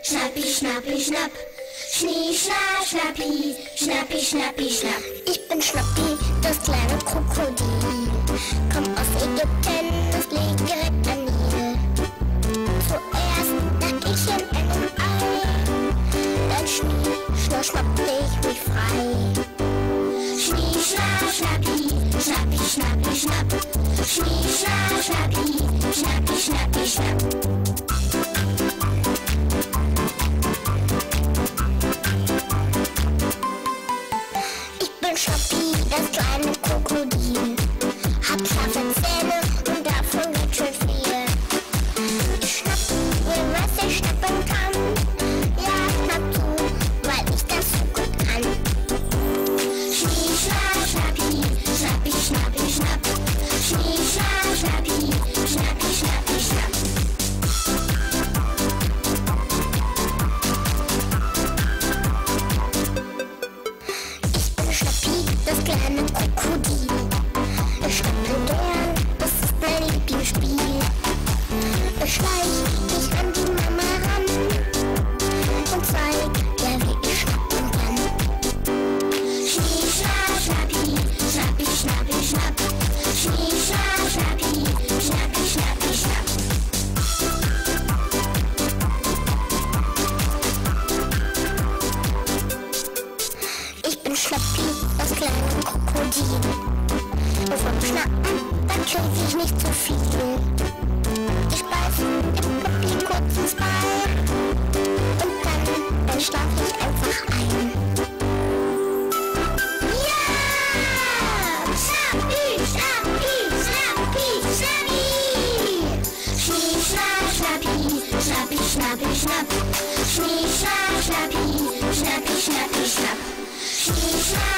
Schnappi, Schnappi, Schnapp. Schnie, Schnapp, Schnappi, Schnappi, Schnappi, Schnapp. Ich bin Schnappi, das kleine Krokodil. Komm aus Ägypten, das liegt direkt an Nil. Zuerst lag ich in einem Ei, dann Schnie, schnappte ich mich frei. Schnie, Schnapp, Schnappi, Schnappi, Schnappi, Schnapp. Schnie, Schnapp, Schnappi, Schnappi, Schnappi, Schnapp. Schnappi, das kleine Krokodil, hab scharfe Zähne und davon ganz schön viel. Ich schnapp mir, was ich schnappen kann. Ja, schnapp zu, weil ich das so gut kann. Schnie, Schnapp, Schnappi, Schnappi, Schnappi, Schnapp. Schnie, Schnapp, Schnappi, Schnappi, Schnappi, Schnapp. Das kleine Krokodil. Ich schnappe gern, das ist mein Lieblingsspiel. Ich schleich mich an die Mama ran und zeig ihr, wie ich schnappen kann. Schnie, Schnapp, Schnappi, Schnappi, Schnappi, Schnapp. Schnie, Schnapp, Schnappi, Schnappi, Schnappi, Schnapp. Ich bin Schnappi, das kleine Krokodil. Und vom Schnappen, da krieg ich nicht zu viel. Ich beiß dem Puppi kurz ins Bein und dann schlaf ich einfach ein. Ja! Schnappi, Schnappi, Schnappi, Schnappi! Schnie, Schnapp, Schnappi, Schnappi, Schnappi, Schnapp. Schnie, Schnapp, Schnappi, Schnappi, Schnappi, Schnapp. Schnie, Schnapp.